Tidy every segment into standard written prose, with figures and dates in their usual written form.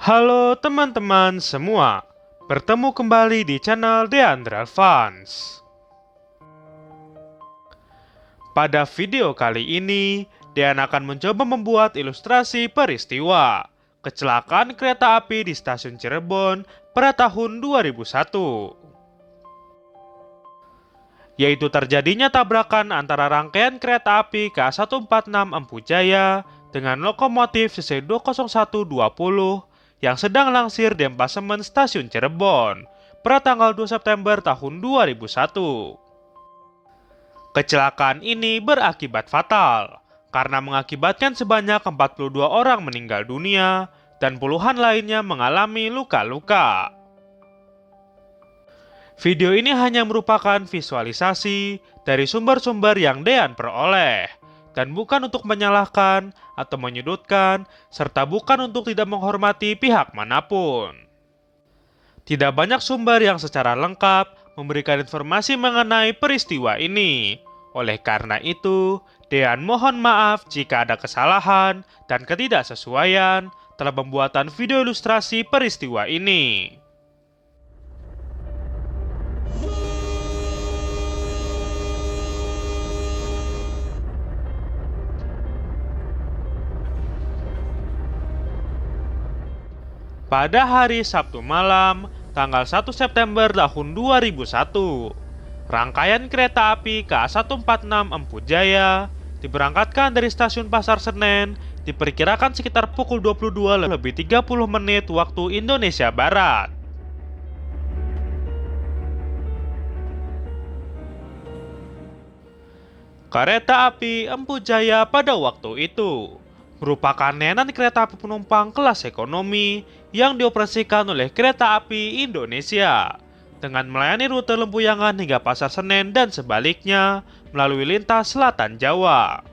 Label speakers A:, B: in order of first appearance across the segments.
A: Halo teman-teman semua, bertemu kembali di channel Deandra Advance. Pada video kali ini, Dean akan mencoba membuat ilustrasi peristiwa kecelakaan kereta api di stasiun Cirebon pada tahun 2001, yaitu terjadinya tabrakan antara rangkaian kereta api KA146 Empu Jaya dengan lokomotif CC20120 yang sedang langsir di empasemen stasiun Cirebon pada tanggal 2 September tahun 2001. Kecelakaan ini berakibat fatal karena mengakibatkan sebanyak 42 orang meninggal dunia dan puluhan lainnya mengalami luka-luka. Video ini hanya merupakan visualisasi dari sumber-sumber yang Dean peroleh, dan bukan untuk menyalahkan atau menyudutkan, serta bukan untuk tidak menghormati pihak manapun. Tidak banyak sumber yang secara lengkap memberikan informasi mengenai peristiwa ini. Oleh karena itu, Dean mohon maaf jika ada kesalahan dan ketidaksesuaian dalam pembuatan video ilustrasi peristiwa ini. Pada hari Sabtu malam, tanggal 1 September tahun 2001, rangkaian kereta api KA146 Empu Jaya diberangkatkan dari stasiun Pasar Senen diperkirakan sekitar pukul 22:30 waktu Indonesia Barat. Kereta api Empu Jaya pada waktu itu merupakan layanan kereta api penumpang kelas ekonomi yang dioperasikan oleh Kereta Api Indonesia dengan melayani rute Lempuyangan hingga Pasar Senen dan sebaliknya melalui lintas selatan Jawa.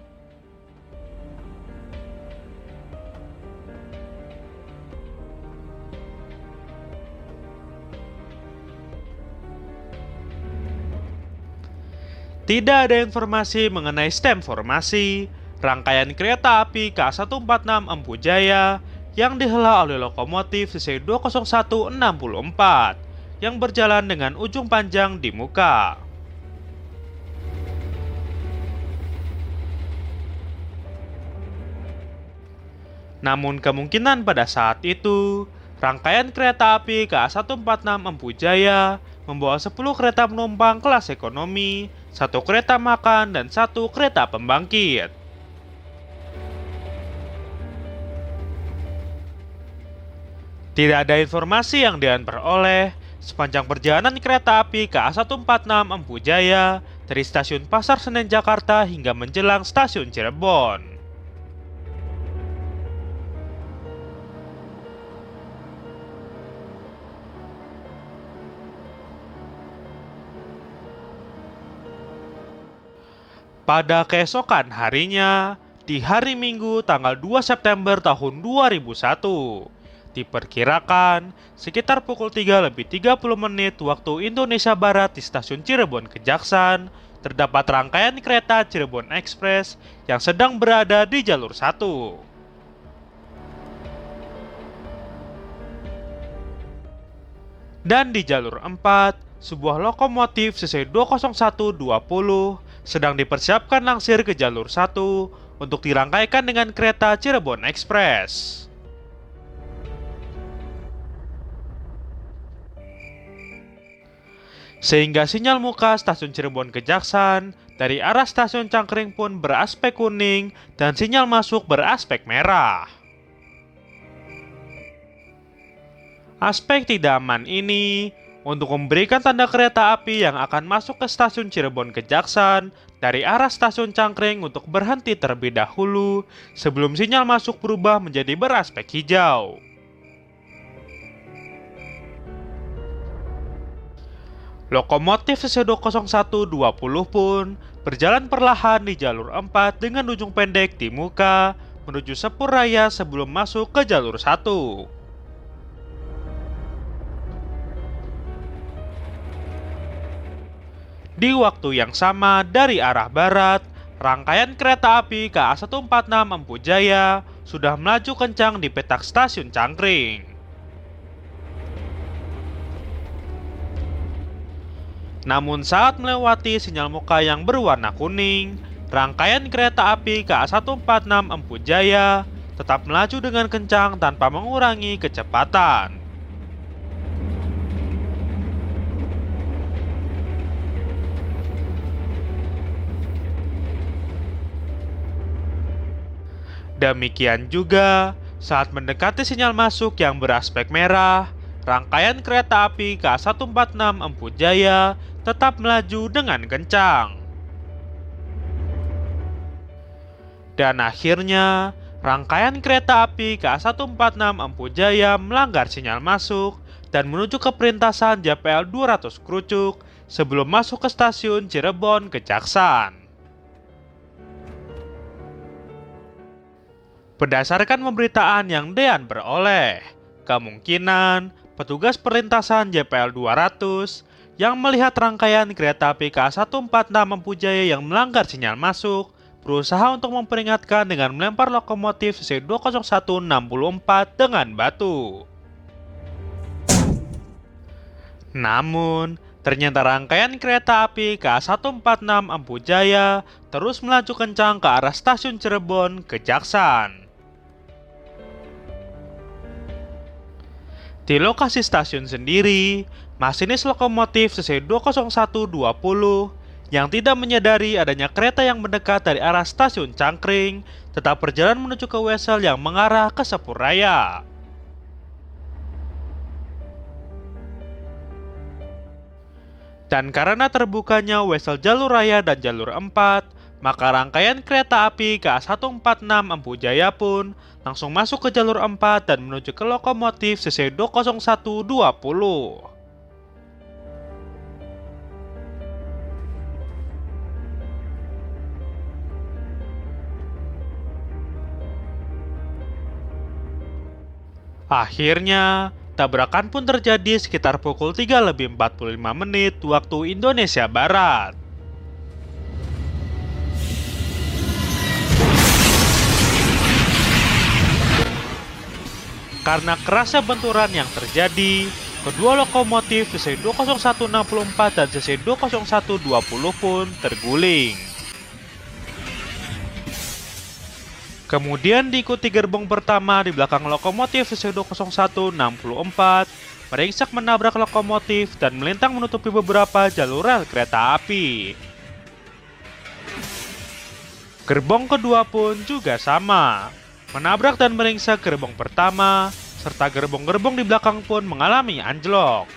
A: Tidak ada informasi mengenai stem formasi rangkaian kereta api KA146 Empu Jaya yang dihela oleh lokomotif CC20164 yang berjalan dengan ujung panjang di muka. Namun kemungkinan pada saat itu, rangkaian kereta api KA146 Empu Jaya membawa 10 kereta penumpang kelas ekonomi, 1 kereta makan, dan 1 kereta pembangkit. Tidak ada informasi yang Dean peroleh sepanjang perjalanan kereta api KA146 Empu Jaya dari stasiun Pasar Senen Jakarta hingga menjelang stasiun Cirebon. Pada keesokan harinya, di hari Minggu tanggal 2 September tahun 2001, diperkirakan sekitar pukul 3:30 waktu Indonesia Barat di stasiun Cirebon Kejaksan, terdapat rangkaian kereta Cirebon Express yang sedang berada di jalur 1. Dan di jalur 4, sebuah lokomotif CC20120 sedang dipersiapkan langsir ke jalur 1 untuk dirangkaikan dengan kereta Cirebon Express. Sehingga sinyal muka stasiun Cirebon Kejaksan dari arah stasiun Cangkring pun beraspek kuning dan sinyal masuk beraspek merah. Aspek tidak aman ini untuk memberikan tanda kereta api yang akan masuk ke stasiun Cirebon Kejaksan dari arah stasiun Cangkring untuk berhenti terlebih dahulu sebelum sinyal masuk berubah menjadi beraspek hijau. Lokomotif CC20120 pun berjalan perlahan di jalur 4 dengan ujung pendek di muka menuju Sepur Raya sebelum masuk ke jalur 1. Di waktu yang sama dari arah barat, rangkaian kereta api KA146 Empu Jaya sudah melaju kencang di petak stasiun Cangkring. Namun saat melewati sinyal muka yang berwarna kuning, rangkaian kereta api KA146 Empu Jaya tetap melaju dengan kencang tanpa mengurangi kecepatan. Demikian juga, saat mendekati sinyal masuk yang beraspek merah, rangkaian kereta api KA146 Empu Jaya tetap melaju dengan kencang. Dan akhirnya, rangkaian kereta api KA146 Empu Jaya melanggar sinyal masuk dan menuju ke perlintasan JPL 200 Krucuk sebelum masuk ke stasiun Cirebon Kejaksan. Berdasarkan pemberitaan yang Dean peroleh, kemungkinan petugas perlintasan JPL 200 yang melihat rangkaian kereta api KA146 Empu Jaya yang melanggar sinyal masuk berusaha untuk memperingatkan dengan melempar lokomotif CC20164 dengan batu. Namun, ternyata rangkaian kereta api KA146 Empu Jaya terus melaju kencang ke arah stasiun Cirebon Kejaksan. Di lokasi stasiun sendiri, masinis lokomotif CC20120 yang tidak menyadari adanya kereta yang mendekat dari arah stasiun Cangkring tetap berjalan menuju ke wesel yang mengarah ke Sepuraya. Dan karena terbukanya wesel jalur raya dan jalur 4, maka rangkaian kereta api KA146 Empu Jaya pun langsung masuk ke jalur 4 dan menuju ke lokomotif CC20120. Akhirnya, tabrakan pun terjadi sekitar pukul 3:45 waktu Indonesia Barat. Karena kerasnya benturan yang terjadi, kedua lokomotif CC20164 dan CC20120 pun terguling. Kemudian diikuti gerbong pertama di belakang lokomotif CC20164, meringsek menabrak lokomotif dan melintang menutupi beberapa jalur rel kereta api. Gerbong kedua pun juga sama, menabrak dan meringsek gerbong pertama, serta gerbong-gerbong di belakang pun mengalami anjlok.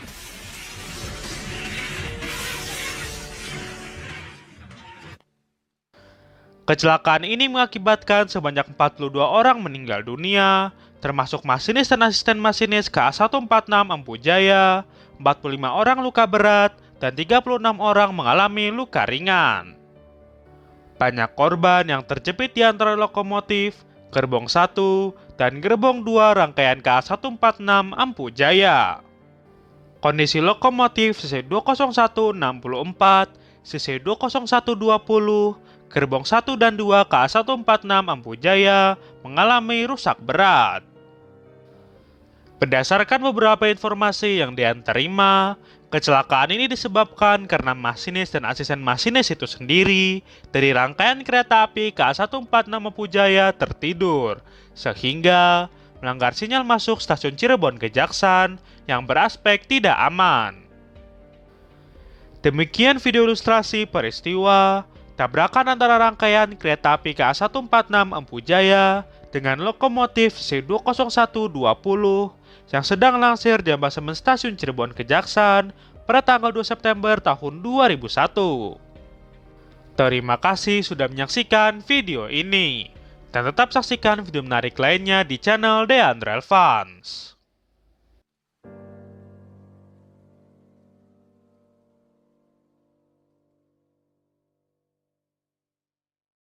A: Kecelakaan ini mengakibatkan sebanyak 42 orang meninggal dunia, termasuk masinis dan asisten masinis KA146 Empu Jaya, 45 orang luka berat, dan 36 orang mengalami luka ringan. Banyak korban yang terjepit di antara lokomotif, gerbong 1, dan gerbong 2 rangkaian KA146 Empu Jaya. Kondisi lokomotif CC20164, CC20120, gerbong 1 dan 2 KA146 Empu Jaya mengalami rusak berat. Berdasarkan beberapa informasi yang Dean terima, kecelakaan ini disebabkan karena masinis dan asisten masinis itu sendiri dari rangkaian kereta api KA146 Empu Jaya tertidur, sehingga melanggar sinyal masuk stasiun Cirebon Kejaksan yang beraspek tidak aman. Demikian video ilustrasi peristiwa tabrakan antara rangkaian kereta api KA146 Empu Jaya dengan lokomotif C20120 yang sedang langsir di ambasemen stasiun Cirebon Kejaksan pada tanggal 2 September tahun 2001. Terima kasih sudah menyaksikan video ini, dan tetap saksikan video menarik lainnya di channel Dean Relevance.